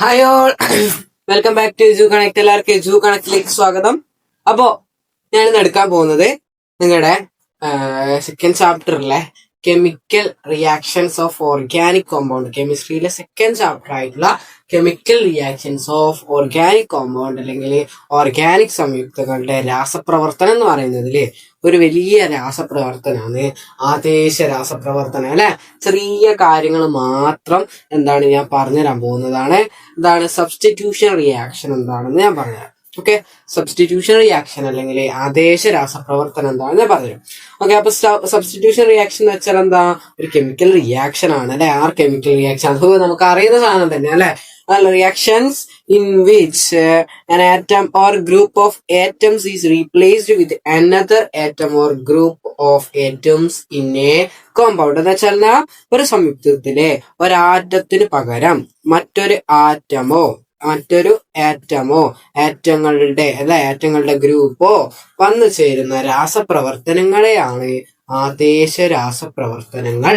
Hi all, welcome back to Ju Connect. എല്ലാവർക്കും ജൂ കണക്റ്റിലേക്ക് സ്വാഗതം. അപ്പോ ഞാനിന്ന് എടുക്കാൻ പോകുന്നത് നിങ്ങളുടെ സെക്കൻഡ് ചാപ്റ്ററിലെ chemical reactions of organic compound, കെമിസ്ട്രിയിലെ സെക്കൻഡ് ചാപ്റ്റർ ആയിട്ടുള്ള chemical reactions of organic compound അല്ലെങ്കിൽ ഓർഗാനിക് സംയുക്തങ്ങളുടെ രാസപ്രവർത്തനം എന്ന് പറയുന്നതില് ഒരു വലിയ രാസപ്രവർത്തനമാണ് ആദേശ രാസപ്രവർത്തനം അല്ലെ. ചെറിയ കാര്യങ്ങൾ മാത്രം ഞാൻ പറഞ്ഞുതരാൻ പോകുന്നതാണ്. സബ്സ്റ്റിറ്റ്യൂഷൻ റിയാക്ഷൻ എന്താണെന്ന് ഞാൻ പറഞ്ഞുതരാം. ഓക്കെ, സബ്സ്റ്റിറ്റ്യൂഷൻ റിയാക്ഷൻ അല്ലെങ്കിൽ ആദേശ രാസപ്രവർത്തനം എന്താണെന്ന് ഞാൻ പറഞ്ഞു. ഓക്കെ, അപ്പൊ സബ്സ്റ്റിറ്റ്യൂഷൻ റിയാക്ഷൻ എന്ന് വെച്ചാൽ എന്താ? ഒരു കെമിക്കൽ റിയാക്ഷൻ ആണ് അല്ലെ. കെമിക്കൽ റിയാക്ഷൻ അത് നമുക്ക് അറിയുന്ന സാധനം തന്നെ അല്ലെ. Reactions in which an atom or group of atoms is replaced with another atom or group of atoms in a compound. എന്ന് വെച്ചാൽ ഒരു സംയുക്തത്തിലെ ഒരാറ്റത്തിന് പകരം മറ്റൊരു ആറ്റങ്ങളുടെ ഗ്രൂപ്പോ വന്നു ചേരുന്ന രാസപ്രവർത്തനങ്ങളെയാണ് ആദേശ രാസപ്രവർത്തനങ്ങൾ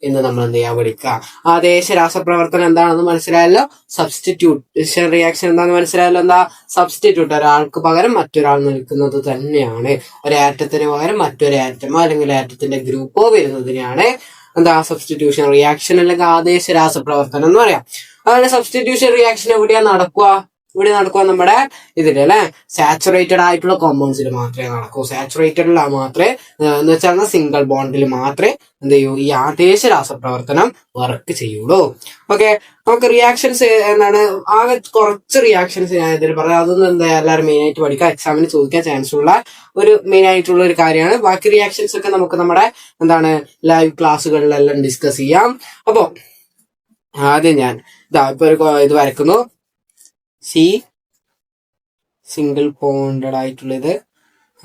എന്ന് നമ്മൾ വിളിക്കുക. ആദേശ രാസപ്രവർത്തനം എന്താണെന്ന് മനസ്സിലായല്ലോ. സബ്സ്റ്റിറ്റ്യൂഷൻ റിയാക്ഷൻ എന്താണെന്ന് മനസ്സിലായല്ലോ. സബ്സ്റ്റിറ്റ്യൂട്ട്, ഒരാൾക്ക് പകരം മറ്റൊരാൾ നിൽക്കുന്നത് തന്നെയാണ്. ഒരാറ്റത്തിന് പകരം മറ്റൊരു ആറ്റമോ അല്ലെങ്കിൽ ആറ്റത്തിന്റെ ഗ്രൂപ്പോ വരുന്നതിനെയാണ് സബ്സ്റ്റിറ്റ്യൂഷൻ റിയാക്ഷൻ അല്ലെങ്കിൽ ആദേശ രാസപ്രവർത്തനം എന്ന് പറയാം. അതുപോലെ സബ്സ്റ്റിറ്റ്യൂഷൻ റിയാക്ഷൻ എവിടെയാ നടക്കുക? നമ്മുടെ ഇതില് അല്ലെ സാച്ചുറേറ്റഡ് ആയിട്ടുള്ള കോമ്പൗണ്ട്സിൽ മാത്രമേ നടക്കൂ. സാച്ചുറേറ്റഡിൽ മാത്രമേ എന്ന് വെച്ചാൽ സിംഗിൾ ബോണ്ടിൽ മാത്രമേ ഈ ആദേശ രാസപ്രവർത്തനം വർക്ക് ചെയ്യുള്ളൂ. ഓക്കെ, നമുക്ക് റിയാക്ഷൻസ് ആകെ കുറച്ച് റിയാക്ഷൻസ് ഞാൻ ഇതിൽ പറയാം. അതൊന്നും എല്ലാവരും മെയിൻ ആയിട്ട് പഠിക്കുക. എക്സാമിന് ചോദിക്കാൻ ചാൻസ് ഉള്ള ഒരു മെയിൻ ആയിട്ടുള്ള ഒരു കാര്യമാണ്. ബാക്കി റിയാക്ഷൻസ് ഒക്കെ നമുക്ക് നമ്മുടെ ലൈവ് ക്ലാസ്സുകളിലെല്ലാം ഡിസ്കസ് ചെയ്യാം. അപ്പോ ആദ്യം ഞാൻ ഇപ്പൊ ഒരു ഇത് വരക്കുന്നു. സിംഗിൾ ബോണ്ടഡ് ആയിട്ടുള്ളത്,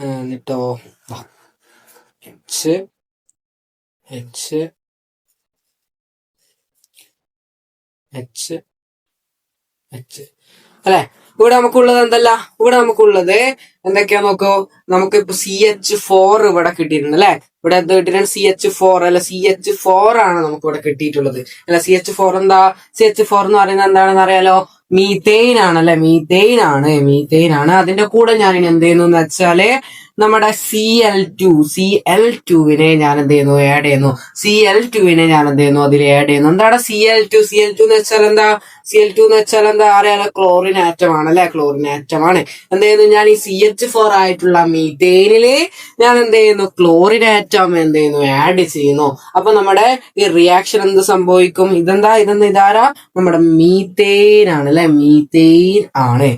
എന്നിട്ടോ എച്ച് എച്ച് എച്ച് എച്ച് അല്ലെ. ഇവിടെ നമുക്കുള്ളത് എന്തൊക്കെയാ നോക്കൂ. നമുക്കിപ്പോ CH4 ഇവിടെ കിട്ടിയിട്ടുണ്ട് അല്ലെ. ഇവിടെ എന്ത് കിട്ടിയിട്ടുണ്ട്? CH4 അല്ല, CH4 ആണ് നമുക്ക് ഇവിടെ കിട്ടിയിട്ടുള്ളത് അല്ല. CH4 CH4 എന്ന് പറയുന്നത് എന്താണെന്ന് അറിയാലോ? മീതെയിൻ ആണ് അല്ലെ. മീതെയിൻ ആണ്. അതിന്റെ കൂടെ ഞാൻ ഇനി എന്ത് ചെയ്യുന്നു എന്ന് വെച്ചാല് നമ്മുടെ CL2വിനെ ഞാൻ ആഡ് ചെയ്യുന്നു. അതിൽ ആഡ് ചെയ്യുന്നു. എന്താണ് CL2 എന്ന് വെച്ചാൽ അറിയാലോ? ക്ലോറിൻ ആറ്റം ആണ് അല്ലെ. എന്ത് ചെയ്യുന്നു? ഞാൻ ഈ CH4 ആയിട്ടുള്ള മീതെയിനില് ഞാൻ ക്ലോറിൻ ആറ്റം ആഡ് ചെയ്യുന്നു. അപ്പൊ നമ്മുടെ ഈ റിയാക്ഷൻ എന്ത് സംഭവിക്കും? ഇതാരാ? നമ്മുടെ മീതെയിൻ ആണ് അല്ലെ. മീതെയിൻ ആണ്.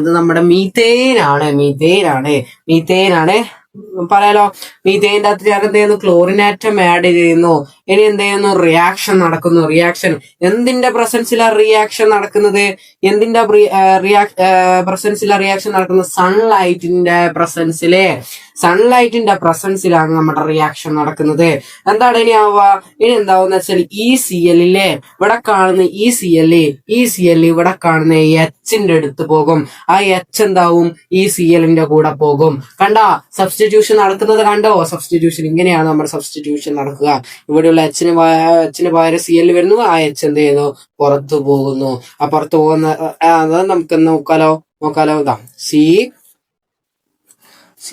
ഇത് നമ്മുടെ മീതെയിൻ ആണ്. പറയാലോ. മീതെയിൻ്റെ അകത്ത് ഞാൻ ക്ലോറിൻ ആറ്റം ആഡ് ചെയ്യുന്നു. ഇനി റിയാക്ഷൻ നടക്കുന്നു. എന്തിന്റെ പ്രസൻസിലാണ് റിയാക്ഷൻ നടക്കുന്നത്? സൺലൈറ്റിന്റെ പ്രസൻസിലാണ് നമ്മുടെ റിയാക്ഷൻ നടക്കുന്നത്. എന്താണ് ഇനി ആവുക? ഇനി എന്താവുന്ന വെച്ചാൽ ഈ CL ഇവിടെ കാണുന്ന ഈ CL ഇവിടെ കാണുന്ന എച്ചിന്റെ അടുത്ത് പോകും. ആ എച്ച് എന്താവും? ഈ CLന്റെ കൂടെ പോകും. കണ്ടോ സബ്സ്റ്റിറ്റ്യൂഷൻ നടക്കുന്നത്? സബ്സ്റ്റിറ്റ്യൂഷൻ ഇങ്ങനെയാണ് നമ്മുടെ സബ്സ്റ്റിറ്റ്യൂഷൻ നടക്കുക. ഇവിടെയുള്ള എച്ചിന് പകരം CL വരുന്നു. ആ എച്ച് എന്ത് ചെയ്യുന്നു? പുറത്തു പോകുന്നു. ആ പുറത്തു പോകുന്ന അത് നമുക്ക് നോക്കാലോ. ഇതാ സി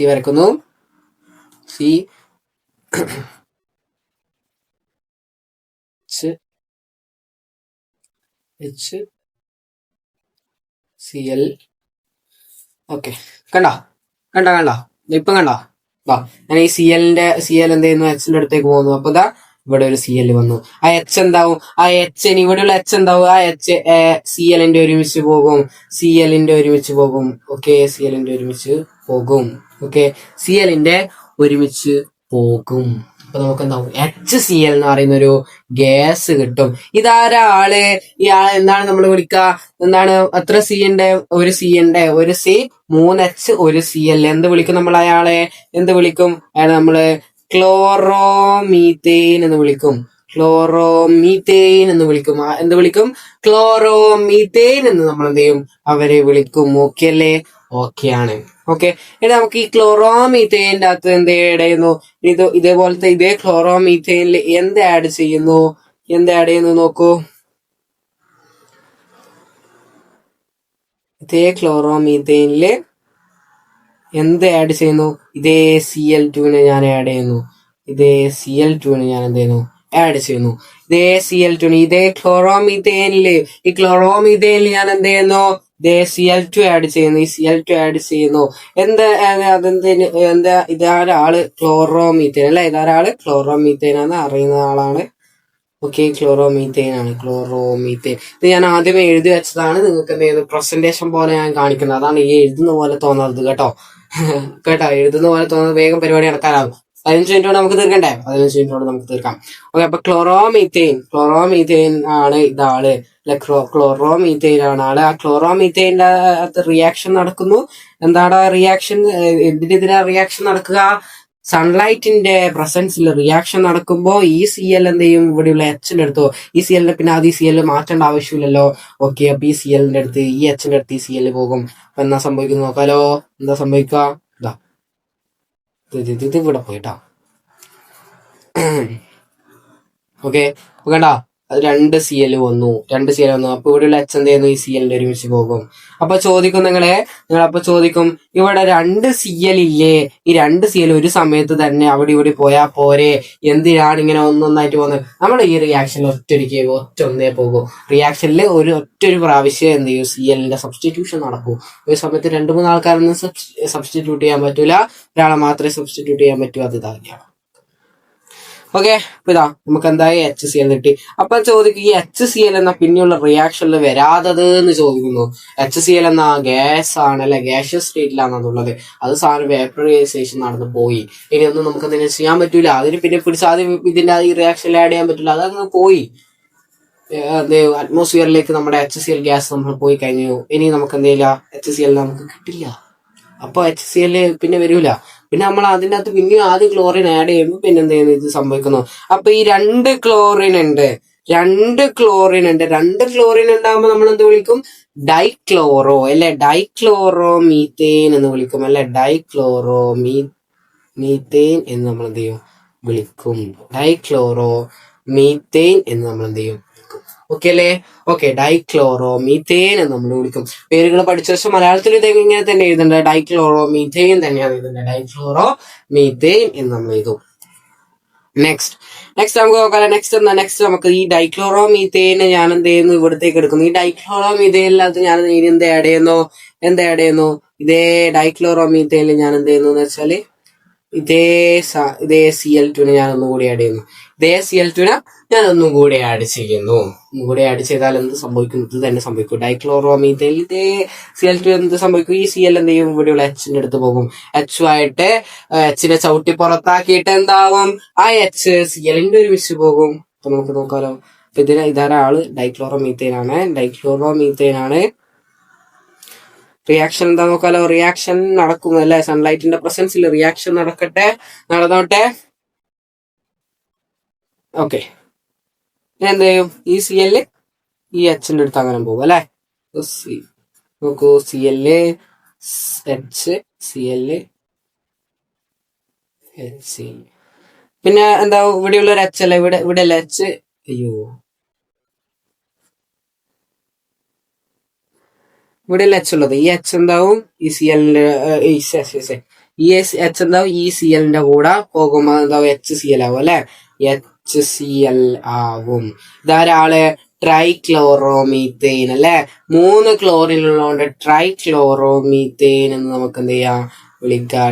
വരക്കുന്നു. CL. ഓക്കെ, കണ്ടോ? ഇപ്പം കണ്ടോ? ഞാൻ ഈ CL എന്ത് ചെയ്യുന്നു? എച്ചിന്റെ അടുത്തേക്ക് പോകുന്നു. അപ്പൊ ഇവിടെ ഒരു CL വന്നു. ആ എച്ച് എന്താവും? ഇവിടെയുള്ള എച്ച് എന്താവും? ആ എച്ച് CLന്റെ ഒരുമിച്ച് പോകും. ഓക്കെ, CLന്റെ ഒരുമിച്ച് പോകും. അപ്പൊ നമുക്ക് എന്താവും? HCl എന്ന് പറയുന്ന ഒരു ഗ്യാസ് കിട്ടും. ഇതാരാള്? ഈ ആളെ എന്താണ് നമ്മൾ വിളിക്കുക? എത്ര C ഉണ്ട്? ഒരു C, 3H, ഒരു Cl. എന്ത് വിളിക്കും നമ്മൾ അയാളെ? നമ്മള് ക്ലോറോമീതെയിൻ എന്ന് വിളിക്കും. ക്ലോറോമീതെയിൻ എന്ന് നമ്മൾ എന്ത് ചെയ്യും? അവരെ വിളിക്കും. ഓക്കെ അല്ലേ? ഓക്കെ ആണ്. ഓക്കെ, ഇനി നമുക്ക് ഈ ക്ലോറോമീതെയിൻ്റെ അകത്ത് എന്ത് ചെയ്യുന്നു? ഇതേപോലത്തെ ക്ലോറോമീതെയിനിൽ എന്ത് ആഡ് ചെയ്യുന്നു നോക്കൂ. ഇതേ ക്ലോറോമീത്തേനില് എന്ത് ആഡ് ചെയ്യുന്നു? ഇതേ Cl2 ഞാൻ ആഡ് ചെയ്യുന്നു. ഇതേ Cl2 ഞാൻ എന്ത് ചെയ്യുന്നു? ആഡ് ചെയ്യുന്നു. ഇതേ Cl2 ഇതേ ക്ലോറോമീത്തേനില് ഞാൻ എന്ത് ചെയ്യുന്നു? ഇതേ Cl2 ആഡ് ചെയ്യുന്നു. ഈ Cl2 ആഡ് ചെയ്യുന്നു. എന്താ ഇതാരാള് ക്ലോറോമീത്തേൻ അല്ലെ? ഇതാരാള് ക്ലോറോമീത്തേൻ ആണ്, അറിയുന്ന ആളാണ്. ഓക്കെ, ക്ലോറോമീത്തേൻ ആണ്. ക്ലോറോമീത്തേൻ ഇത് ഞാൻ ആദ്യമേ എഴുതി വെച്ചതാണ്. നിങ്ങൾക്ക് എന്ത് ചെയ്യുന്നു? പ്രസന്റേഷൻ പോലെ ഞാൻ കാണിക്കുന്നത്. അതാണ് ഈ എഴുതുന്ന പോലെ തോന്നുന്നത് കേട്ടോ. കേട്ടോ, എഴുതുന്ന പോലെ തോന്നുന്നത്. വേഗം പരിപാടി നടക്കാനാകും. 15 മിനിറ്റ് കൊണ്ട് നമുക്ക് തീർക്കണ്ടേ? 15 മിനിറ്റ് കൊണ്ട് നമുക്ക് തീർക്കാം. ഓക്കെ, അപ്പൊ ക്ലോറോമീത്തേൻ ആണ് ഇതാള് അല്ലെ? ക്ലോറോമീത്തേൻ ആണ് ആള്. ആ ക്ലോറോമീത്തേൻ്റെ അകത്ത് റിയാക്ഷൻ നടക്കുന്നു. എന്താണ് റിയാക്ഷൻ? എന്തിനെതിരാ റിയാക്ഷൻ നടക്കുക? സൺലൈറ്റിന്റെ പ്രസൻസിൽ റിയാക്ഷൻ നടക്കുമ്പോൾ ഈ Cl എന്ത് ചെയ്യും? ഇവിടെയുള്ള എച്ചിന്റെ അടുത്തോ ഈ Cl പിന്നെ ആദ്യം Cl മാറ്റേണ്ട ആവശ്യമില്ലല്ലോ. ഓക്കെ, അപ്പൊ ഈ Cl അടുത്ത് ഈ എച്ചിന്റെ അടുത്ത് ഈ Cl പോകും. അപ്പൊ എന്നാ സംഭവിക്കുന്നു നോക്കാലോ. എന്താ സംഭവിക്കുക? ഇതാ ഇത് ഇവിടെ പോയിട്ടാ. ഓക്കെ, കണ്ടാ അത് 2 Cl വന്നു. അപ്പൊ ഇവിടെയുള്ള എച്ച് എന്ത് ചെയ്യുന്നു? ഈ Cl ഒരുമിച്ച് പോകും. അപ്പൊ ചോദിക്കും നിങ്ങൾ അപ്പൊ ചോദിക്കും, ഇവിടെ 2 Cl ഇല്ലേ? ഈ 2 Cl ഒരു സമയത്ത് തന്നെ അവിടെ ഇവിടെ പോയാൽ പോരെ? എന്തിനാണ് ഇങ്ങനെ ഒന്നൊന്നായിട്ട് പോകുന്നത്? നമ്മൾ ഈ റിയാക്ഷനിൽ ഒറ്റൊന്നേ പോകും. റിയാക്ഷനിൽ ഒറ്റൊരു പ്രാവശ്യം എന്ത് ചെയ്യും? Cl സബ്സ്റ്റിറ്റ്യൂഷൻ നടക്കും. ഒരു സമയത്ത് 2-3 ആൾക്കാരൊന്നും സബ്സ്റ്റിറ്റ്യൂട്ട് ചെയ്യാൻ പറ്റൂല. ഒരാളെ മാത്രമേ സബ്സ്റ്റിറ്റ്യൂട്ട് ചെയ്യാൻ പറ്റൂ. അത് ഇതാക്കിയാണ്. ഓക്കെ, അപ്പൊ ഇതാ നമുക്ക് എന്തായി HCl കിട്ടി. അപ്പൊ ചോദിക്കും, ഈ HCl എന്ന പിന്നെയുള്ള റിയാക്ഷനിൽ വരാതത് എന്ന് ചോദിക്കുന്നു. HCl എന്ന ഗ്യാസ് ആണ് അല്ലെ? ഗ്യാഷ്യസ് സ്റ്റേറ്റിലാണെന്നുള്ളത്. അത് സാധനം വേപ്പറൈസേഷൻ നടന്നു പോയി. ഇനി ഒന്നും നമുക്ക് എന്തെങ്കിലും ചെയ്യാൻ പറ്റൂല. അതിന് പിന്നെ പിടിച്ച് ആദ്യം ഇതിന്റെ ഈ റിയാക്ഷനിൽ ആഡ് ചെയ്യാൻ പറ്റില്ല. അതങ്ങ് പോയി. അറ്റ്മോസ്ഫിയറിലേക്ക് നമ്മുടെ HCl ഗ്യാസ് നമ്മൾ പോയി കഴിഞ്ഞു. ഇനി നമുക്ക് എന്തെയില്ല? HCl നമുക്ക് കിട്ടില്ല. അപ്പൊ HCl പിന്നെ വരൂല. പിന്നെ നമ്മൾ അതിൻ്റെ അകത്ത് പിന്നെയും ആദ്യം ക്ലോറിൻ ആഡ് ചെയ്യുമ്പോൾ പിന്നെ എന്ത് ചെയ്യുന്നു? ഇത് സംഭവിക്കുന്നു. അപ്പൊ ഈ 2 ക്ലോറിൻ ഉണ്ട്. 2 ക്ലോറിൻ ഉണ്ടാകുമ്പോൾ നമ്മൾ എന്ത് വിളിക്കും? ഡൈക്ലോറോ അല്ലെ? ഡൈക്ലോറോമീത്തേൻ എന്ന് വിളിക്കും അല്ലെ? ഡൈക്ലോറോമീത്തേൻ എന്ന് നമ്മൾ എന്ത് ചെയ്യും? വിളിക്കും. ഡൈക്ലോറോമീത്തേൻ എന്ന് നമ്മൾ എന്ത് ചെയ്യും? ഓക്കെ അല്ലേ? ഓക്കെ, ഡൈക്ലോറോമീത്തേൻ എന്ന് നമ്മൾ വിളിക്കും. പേരുകൾ പഠിച്ച ശേഷം മലയാളത്തിൽ ഇത് ഇങ്ങനെ തന്നെ എഴുതേണ്ടത്. ഡൈക്ലോറോമീത്തേൻ തന്നെയാണ് എഴുതേണ്ടത്. ഡൈക്ലോറോമീത്തേൻ എന്ന് നമ്മൾ എഴുതും. നെക്സ്റ്റ് നമുക്ക് നോക്കാം. നെക്സ്റ്റ് നമുക്ക് ഈ ഡൈക്ലോറോമീത്തേന് ഞാൻ എന്ത് ചെയ്യുന്നു? ഇവിടത്തേക്ക് എടുക്കുന്നു. ഈ ഡൈക്ലോറോമീത്തേനിനകത്ത് ഞാൻ ഇനി എന്ത് ആഡ് ചെയ്യുന്നു? ഇതേ ഡൈക്ലോറോമീത്തേനിൽ ഞാൻ എന്ത് ചെയ്യുന്നു എന്ന് വെച്ചാല് ഇതേ Cl2 ഞാൻ ഒന്നും കൂടി ആഡ് ചെയ്യുന്നു. ഞാൻ ഒന്നും കൂടി ആഡ് ചെയ്യുന്നു. ആഡ് ചെയ്താൽ എന്ത് സംഭവിക്കും? ഇത് തന്നെ സംഭവിക്കും. ഡൈക്ലോറോമീത്തേനിൽ ഇതേ Cl2 എന്ത് സംഭവിക്കും? ഈ Cl എന്ത് ചെയ്യും? ഇവിടെയുള്ള എച്ചിന്റെ അടുത്ത് പോകും. എച്ചുമായിട്ട് എച്ചിനെ ചവിട്ടി പുറത്താക്കിയിട്ട് എന്താവും? ആ എച്ച് Clന്റെ ഒരുമിച്ച് പോകും. അപ്പൊ നമുക്ക് നോക്കാലോ. അപ്പൊ ഇതാരാള് ഡൈക്ലോറോമീത്തേൻ ആണ്. റിയാക്ഷൻ എന്താ നോക്കാലോ. റിയാക്ഷൻ നടക്കും അല്ലെ? സൺലൈറ്റിന്റെ പ്രസൻസിൽ റിയാക്ഷൻ നടന്നോട്ടെ. ഓക്കെ, എന്ത് ചെയ്യും? ഈ Cl ഈ എച്ചിന്റെ അടുത്ത് അങ്ങനെ പോകും അല്ലെ? നോക്കൂ, Cl എച്ച് Cl എച്ച്. പിന്നെ എന്താ ഇവിടെയുള്ള ഒരു എച്ച് അല്ലെ? ഇവിടെ എച്ച്. അയ്യോ, ഇവിടെ എച്ച് ഉള്ളത്. ഈ എച്ച് എന്താവും? ഈ Clന്റെ ഈ എച്ച് എന്താവും? ഈ Clന്റെ കൂടെ പോകുമ്പോ എന്താവും? HCl ആവും അല്ലെ? HCl ആവും. ഇതാരാള്? ട്രൈക്ലോറോമീത്തേൻ അല്ലെ? 3 ക്ലോറിൻ ഉള്ളതുകൊണ്ട് ട്രൈക്ലോറോമീത്തേൻ എന്ന് നമുക്ക് എന്ത് ചെയ്യാം? വിളിക്കാം.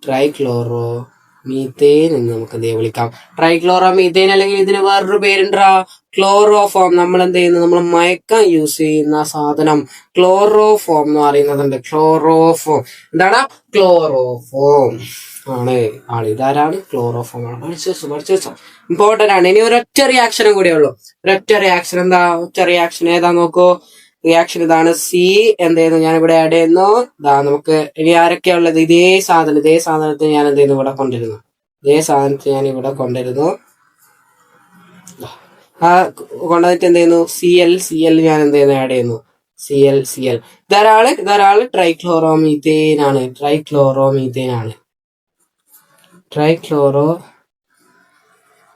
ട്രൈക്ലോറോമീത്തേൻ എന്ന് നമുക്ക് എന്ത് ചെയ്യാം? വിളിക്കാം. ട്രൈക്ലോറോമീത്തേൻ അല്ലെങ്കിൽ ഇതിന് വേറൊരു പേരുണ്ടാ? ക്ലോറോഫോം. നമ്മൾ എന്ത് ചെയ്യുന്നു? നമ്മൾ മയക്കാൻ യൂസ് ചെയ്യുന്ന സാധനം ക്ലോറോഫോം എന്ന് പറയുന്നതുണ്ട്. എന്താണ്? ക്ലോറോഫോം ആണ് ഇതാരാണ്? ക്ലോറോഫോം ആണ്. പഠിച്ചു വെച്ചോ. ഇമ്പോർട്ടന്റ് ആണ്. ഇനി ഒരൊറ്റ റിയാക്ഷനും കൂടെ ഉള്ളൂ. ഒരൊറ്റ റിയാക്ഷൻ. എന്താ ഒറ്റ റിയാക്ഷൻ? ഏതാ നോക്കൂ. റിയാക്ഷൻ ഇതാണ്. എന്ത് ചെയ്യുന്നു? ഞാൻ ഇവിടെ ആഡ് ചെയ്യുന്നു. നമുക്ക് ഇനി ആരൊക്കെയാ ഉള്ളത്? ഇതേ സാധനത്തെ ഞാൻ എന്ത് ചെയ്യുന്നു? ഇവിടെ കൊണ്ടുവരുന്നു. ആ കൊണ്ടുവന്നിട്ട് എന്ത് ചെയ്യുന്നു? Cl ഞാൻ എന്ത് ചെയ്യുന്നു? ആഡ് ചെയ്യുന്നു. Cl ഇതൊരാള് ട്രൈക്ലോറോമീത്തേൻ ആണ്.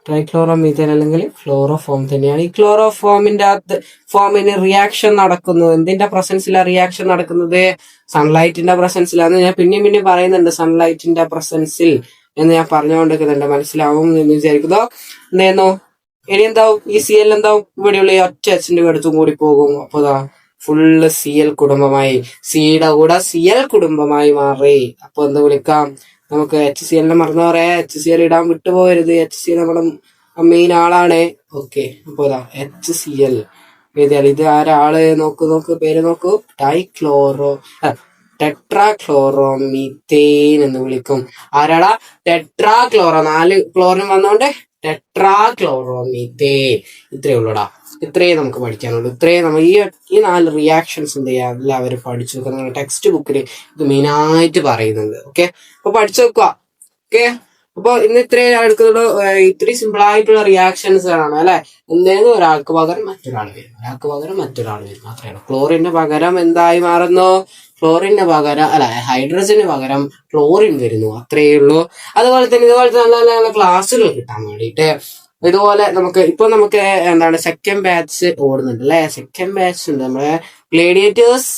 ട്രൈക്ലോറോമീഥേൻ അല്ലെങ്കിൽ ക്ലോറോഫോം തന്നെയാണ്. ഈ ക്ലോറോഫോമിന്റെ അകത്ത് ഫോമിന് റിയാക്ഷൻ നടക്കുന്നു. എന്തിന്റെ പ്രസൻസിലാണ് റിയാക്ഷൻ നടക്കുന്നത്? സൺലൈറ്റിന്റെ പ്രസൻസിലാണ്. ഞാൻ പിന്നെയും പറയുന്നുണ്ട് സൺലൈറ്റിന്റെ പ്രസൻസിൽ എന്ന് ഞാൻ പറഞ്ഞുകൊണ്ടിരിക്കുന്നുണ്ട്. മനസ്സിലാവും എന്ന് വിചാരിക്കുന്നു. എന്തേന്നു ഇനി എന്താവും? ഈ സി എൽ എന്താവും? ഇവിടെയുള്ള ഈ ഒറ്റ എച്ചിന്റെ അടുത്തും കൂടി പോകും. അപ്പൊ ഫുള്ള് സി എൽ കുടുംബമായി, സിയുടെ കൂടെ സി എൽ കുടുംബമായി മാറി. അപ്പൊ എന്ത് വിളിക്കാം നമുക്ക്? എച്ച് സി എല്ലിനെ മറന്നു പറയാ. എച്ച് സി എൽ ഇടാൻ വിട്ടുപോകരുത്. എച്ച് സി എൽ നമ്മുടെ മെയിൻ ആളാണ്. ഓക്കെ, അപ്പൊ എച്ച് സി എൽ എഴുതിയാൽ ഇത് ആരാള്? നോക്ക് പേര് നോക്കൂ. ടെട്രാക്ലോറോമീത്തേൻ എന്ന് വിളിക്കും. ആരാടാ? ടെട്രാക്ലോറോ. 4 ക്ലോറിൻ വന്നോണ്ട് ടെട്രാക്ലോറോമീത്തേൻ. ഇത്രയേ ഉള്ളൂടാ. ഇത്രയും നമുക്ക് പഠിക്കാനുള്ളൂ. ഇത്രയും നമ്മൾ ഈ 4 റിയാക്ഷൻസ് എന്ത് ചെയ്യുക എല്ലാവരും പഠിച്ചു വെക്കുക. നിങ്ങളുടെ ടെക്സ്റ്റ് ബുക്കിൽ ഇത് മെയിനായിട്ട് പറയുന്നുണ്ട്. ഓക്കെ, അപ്പൊ പഠിച്ചു വെക്കുക. ഓക്കെ, അപ്പൊ ഇന്ന് ഇത്രയും എടുക്കുന്നത് ഇത്രയും സിമ്പിൾ ആയിട്ടുള്ള റിയാക്ഷൻസ് ആണ് അല്ലെ. എന്തേലും ഒരാൾക്ക് പകരം മറ്റൊരാൾ വരും, ഒരാൾക്ക് പകരം മറ്റൊരാൾ വരും. മാത്രമേ ക്ലോറിന് പകരം എന്തായി മാറുന്നു? ക്ലോറിന് പകരം ഹൈഡ്രജന് പകരം ക്ലോറിൻ വരുന്നു. അത്രയേ ഉള്ളൂ. അതുപോലത്തെ നല്ല നല്ല ക്ലാസ്സുകൾ കിട്ടാൻ വേണ്ടിയിട്ട് ഇതുപോലെ നമുക്ക് എന്താണ് സെക്കൻഡ് ബാച്ച് ഓടുന്നുണ്ട് അല്ലെ. സെക്കൻഡ് ബാച്ച് ഉണ്ട് നമ്മളെ ഗ്ലേഡിയേറ്റേഴ്സ്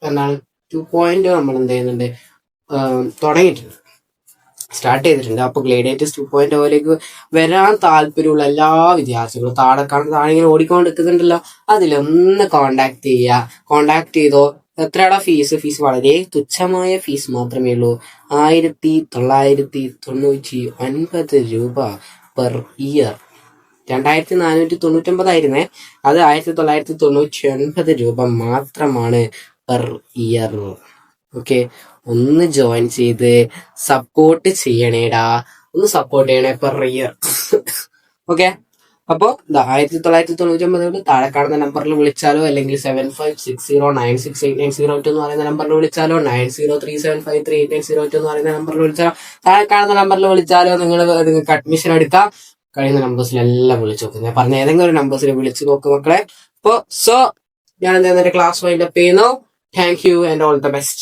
2.0 നമ്മൾ എന്ത് ചെയ്യുന്നുണ്ട്, തുടങ്ങിയിട്ടുണ്ട്, സ്റ്റാർട്ട് ചെയ്തിട്ടുണ്ട്. അപ്പൊ ഗ്ലേഡിയേറ്റേഴ്സ് 2.0 വരാൻ താല്പര്യമുള്ള എല്ലാ വിദ്യാർത്ഥികളും താഴെ ഇങ്ങനെ ഓടിക്കൊണ്ടിരിക്കുന്നുണ്ടല്ലോ, അതിലൊന്ന് കോണ്ടാക്ട് ചെയ്തോ. എത്രയാടാ ഫീസ് വളരെ തുച്ഛമായ ഫീസ് മാത്രമേ ഉള്ളൂ. 1999 രൂപ പെർ ഇയർ. 2499 ആയിരുന്നേ, അത് 1999 രൂപ മാത്രമാണ് പെർ ഇയർ. ഓക്കെ, ഒന്ന് ജോയിൻ ചെയ്ത് സപ്പോർട്ട് ചെയ്യണേടാ, ഒന്ന് സപ്പോർട്ട് ചെയ്യണേ പെർ ഇയർ. ഓക്കെ, അപ്പോ 1999 താഴെ കാണുന്ന നമ്പറിൽ വിളിച്ചാലോ, അല്ലെങ്കിൽ 7560968902 എന്ന് പറയുന്ന നമ്പറിൽ വിളിച്ചാലോ, 9037538902 എന്ന് പറയുന്ന നമ്പറിൽ വിളിച്ചാലോ, താഴെ കാണുന്ന നമ്പറിൽ വിളിച്ചാലോ നിങ്ങൾക്ക് അഡ്മിഷൻ എടുക്കാം. കഴിയുന്ന നമ്പേഴ്സിലെല്ലാം വിളിച്ചു നോക്കും. ഞാൻ പറഞ്ഞ ഏതെങ്കിലും ഒരു നമ്പേഴ്സിൽ വിളിച്ചു നോക്കും മക്കളെ. അപ്പോ ഞാൻ എന്താ ക്ലാസ് വൈൻഡ് അപ്പ് ചെയ്യുന്നു. Thank you and all the best.